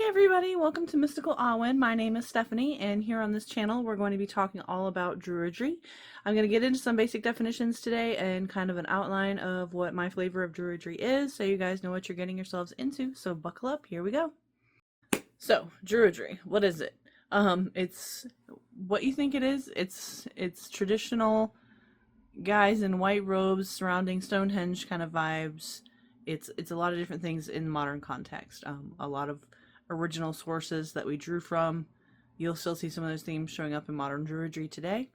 everybody, welcome to Mystical Awen. My name is Stephanie, and here on this channel we're going to be talking all about Druidry. I'm going to get into some basic definitions today and kind of an outline of what my flavor of Druidry is, so you guys know what you're getting yourselves into, so buckle up, here we go. So, Druidry, what is it? It's what you think it is. It's traditional guys in white robes surrounding Stonehenge kind of vibes. It's a lot of different things in modern context. A lot of original sources that we drew from. You'll still see some of those themes showing up in modern Druidry today.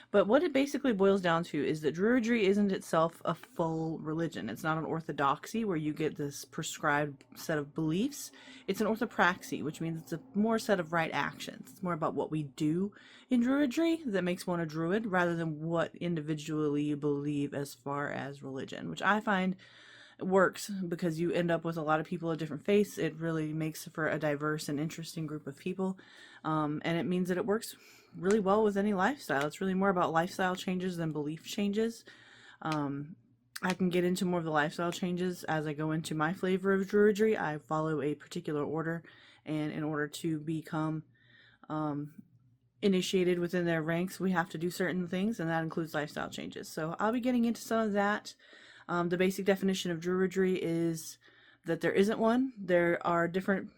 But what it basically boils down to is that Druidry isn't itself a full religion. It's not an orthodoxy where you get this prescribed set of beliefs. It's an orthopraxy, which means it's a more set of right actions. It's more about what we do in Druidry that makes one a Druid rather than what individually you believe as far as religion, which I find works because you end up with a lot of people of different faiths. It really makes for a diverse and interesting group of people, and it means that it works really well with any lifestyle. It's really more about lifestyle changes than belief changes. I can get into more of the lifestyle changes as I go into my flavor of Druidry. I follow a particular order, and in order to become initiated within their ranks, we have to do certain things, and that includes lifestyle changes. So I'll be getting into some of that. The basic definition of Druidry is that there isn't one. There are different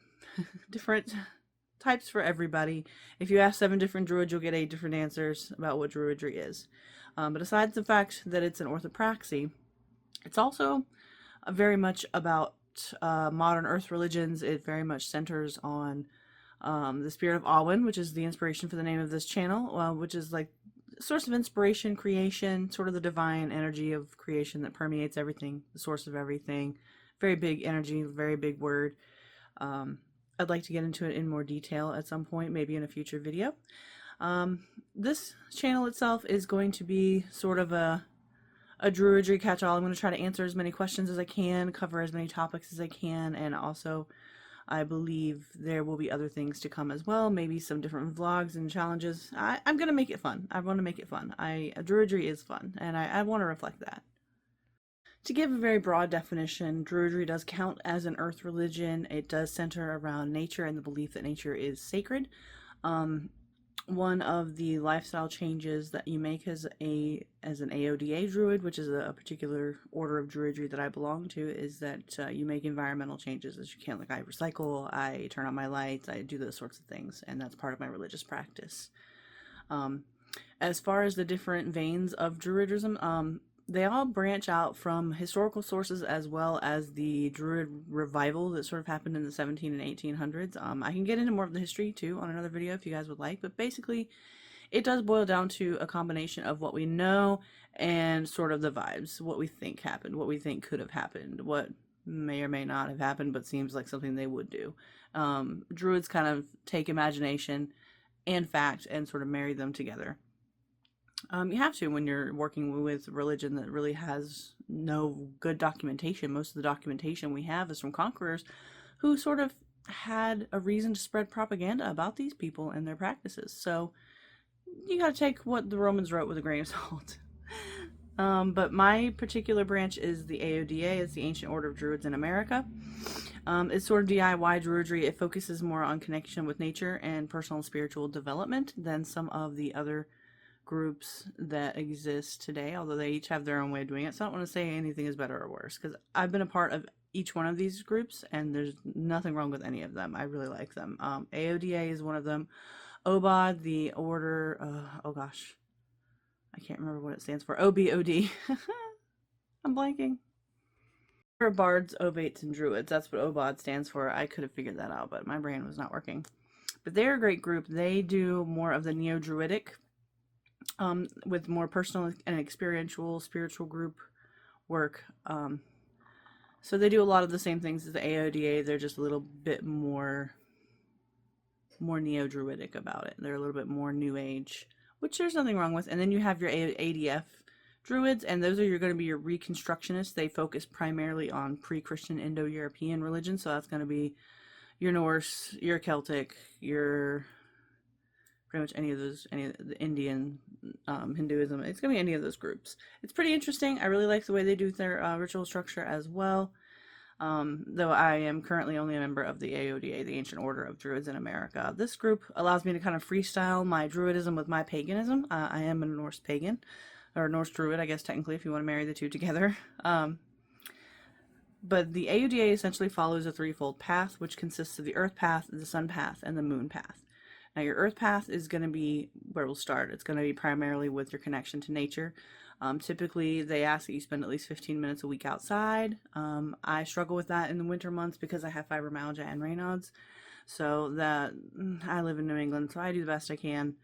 types for everybody. If you ask 7 different Druids, you'll get 8 different answers about what Druidry is. But aside from the fact that it's an orthopraxy, it's also very much about modern Earth religions. It very much centers on the spirit of Awen, which is the inspiration for the name of this channel, which is like source of inspiration, creation, sort of the divine energy of creation that permeates everything, the source of everything. Very big energy, very big word. I'd like to get into it in more detail at some point, maybe in a future video. This channel itself is going to be sort of a Druidry catch-all. I'm going to try to answer as many questions as I can, cover as many topics as I can, and also I believe there will be other things to come as well, maybe some different vlogs and challenges. I'm going to make it fun. I want to make it fun. Druidry is fun, and I want to reflect that. To give a very broad definition, Druidry does count as an earth religion. It does center around nature and the belief that nature is sacred. One of the lifestyle changes that you make as an AODA Druid, which is a particular order of Druidry that I belong to, is that you make environmental changes as you can. Like I recycle, I turn on my lights, I do those sorts of things, and that's part of my religious practice. As far as the different veins of Druidism, they all branch out from historical sources as well as the Druid revival that sort of happened in the 17 and 1800s. I can get into more of the history too on another video if you guys would like, but basically it does boil down to a combination of what we know and sort of the vibes, what we think happened, what we think could have happened, what may or may not have happened but seems like something they would do. Druids kind of take imagination and fact and sort of marry them together. You have to when you're working with religion that really has no good documentation. Most of the documentation we have is from conquerors who sort of had a reason to spread propaganda about these people and their practices. So you got to take what the Romans wrote with a grain of salt. But my particular branch is the AODA. It's the Ancient Order of Druids in America. It's sort of DIY Druidry. It focuses more on connection with nature and personal and spiritual development than some of the other groups that exist today, although they each have their own way of doing it. So I don't want to say anything is better or worse because I've been a part of each one of these groups and there's nothing wrong with any of them. I really like them. AODA is one of them. OBOD, the order, oh gosh, I can't remember what it stands for. OBOD. I'm blanking. Bards, Obates, and Druids. That's what OBOD stands for. I could have figured that out, but my brain was not working. But they're a great group. They do more of the Neo-Druidic with more personal and experiential spiritual group work. So they do a lot of the same things as the AODA. They're just a little bit more neo-druidic about it. They're a little bit more new age, which there's nothing wrong with. And then you have your ADF Druids, and those are going to be your Reconstructionists. They focus primarily on pre-Christian Indo-European religion, so that's going to be your Norse, your Celtic, your pretty much any of the Indian, Hinduism. It's going to be any of those groups. It's pretty interesting. I really like the way they do their ritual structure as well. though I am currently only a member of the AODA, the Ancient Order of Druids in America. This group allows me to kind of freestyle my Druidism with my paganism. I am a Norse pagan, or Norse Druid, I guess technically, if you want to marry the two together. But the AODA essentially follows a threefold path, which consists of the Earth Path, the Sun Path, and the Moon Path. Now, your Earth Path is going to be where we'll start. It's going to be primarily with your connection to nature. Typically, they ask that you spend at least 15 minutes a week outside. I struggle with that in the winter months because I have fibromyalgia and Raynaud's. So that I live in New England, so I do the best I can.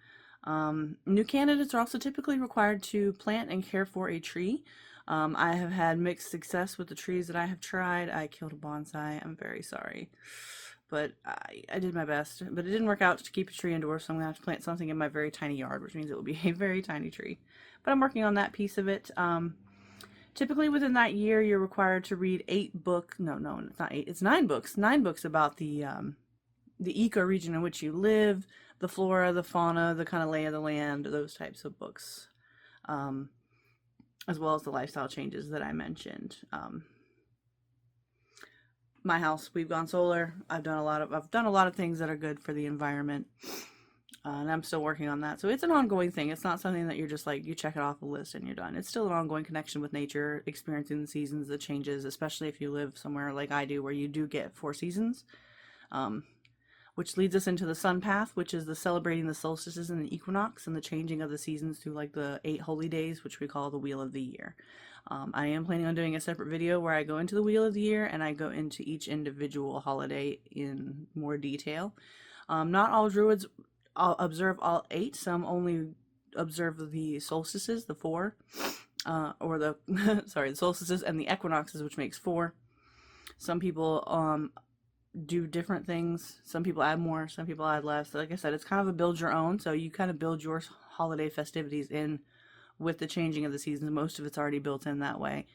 New candidates are also typically required to plant and care for a tree. I have had mixed success with the trees that I have tried. I killed a bonsai. I'm very sorry. But I did my best. But it didn't work out to keep a tree indoors, so I'm going to have to plant something in my very tiny yard, which means it will be a very tiny tree. But I'm working on that piece of it. Typically within that year, you're required to read 8 books. No, it's not 8. It's 9 books. 9 books about the eco-region in which you live, the flora, the fauna, the kind of lay of the land, those types of books. As well as the lifestyle changes that I mentioned. My house, we've gone solar. I've done a lot of things that are good for the environment, and I'm still working on that. So it's an ongoing thing. It's not something that you're just like you check it off a list and you're done. It's still an ongoing connection with nature, experiencing the seasons, the changes, especially if you live somewhere like I do, where you do get 4 seasons. Which leads us into the Sun Path, which is the celebrating the solstices and the equinox and the changing of the seasons through like the 8 holy days, which we call the Wheel of the Year. I am planning on doing a separate video where I go into the Wheel of the Year and I go into each individual holiday in more detail. Not all Druids observe all 8. Some only observe the solstices, the 4, or the the solstices and the equinoxes, which makes 4. Some people do different things. Some people add more, some people add less. Like I said, it's kind of a build your own, so you kind of build your holiday festivities in with the changing of the seasons. Most of it's already built in that way.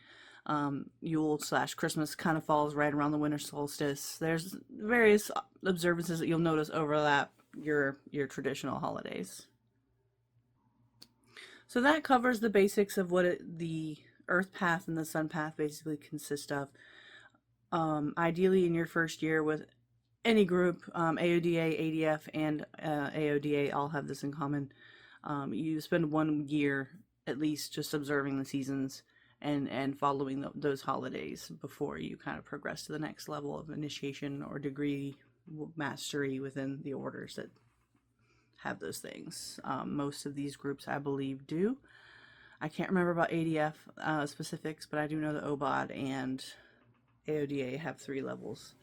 Yule/Christmas kind of falls right around the winter solstice. There's various observances that you'll notice overlap your traditional holidays. So that covers the basics of what the Earth Path and the Sun Path basically consist of. Ideally in your first year with any group, AODA, ADF, and AODA all have this in common. You spend 1 year at least just observing the seasons and following those holidays before you kind of progress to the next level of initiation or degree mastery within the orders that have those things. Most of these groups, I believe, do. I can't remember about ADF specifics, but I do know that OBOD and AODA have 3 levels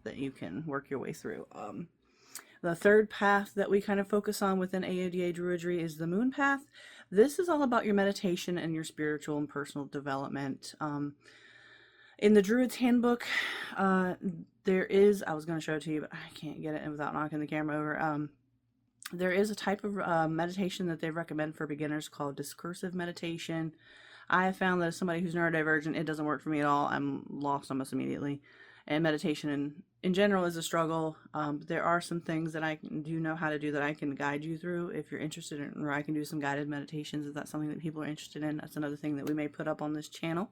that you can work your way through. The third path that we kind of focus on within AODA Druidry is the Moon Path. This is all about your meditation and your spiritual and personal development. In the Druid's Handbook, there is, I was going to show it to you, but I can't get it without knocking the camera over. There is a type of meditation that they recommend for beginners called discursive meditation. I have found that as somebody who's neurodivergent, it doesn't work for me at all. I'm lost almost immediately. And meditation in general is a struggle. There are some things that I do know how to do that I can guide you through if you're interested in, or I can do some guided meditations if that's something that people are interested in. That's another thing that we may put up on this channel.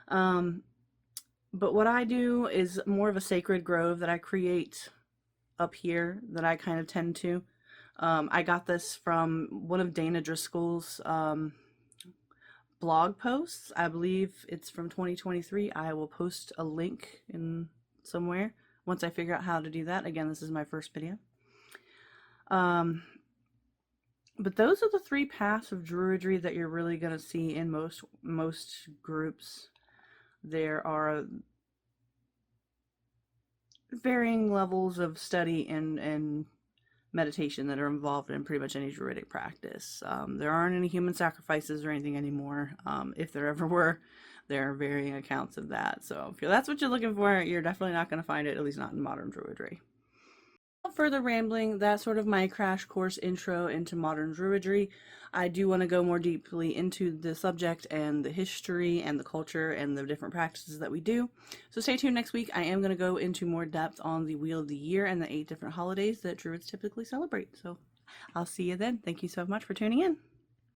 But what I do is more of a sacred grove that I create up here that I kind of tend to. I got this from one of Dana Driscoll's blog posts. I believe it's from 2023. I will post a link in somewhere once I figure out how to do that. Again, this is my first video. But those are the 3 paths of Druidry that you're really going to see in most groups. There are varying levels of study and meditation that are involved in pretty much any Druidic practice. There aren't any human sacrifices or anything anymore. If there ever were, there are varying accounts of that. So if that's what you're looking for, you're definitely not going to find it, at least not in modern Druidry. Without further rambling, that's sort of my crash course intro into modern Druidry. I do want to go more deeply into the subject and the history and the culture and the different practices that we do. So stay tuned next week. I am going to go into more depth on the Wheel of the Year and the 8 different holidays that Druids typically celebrate. So I'll see you then. Thank you so much for tuning in.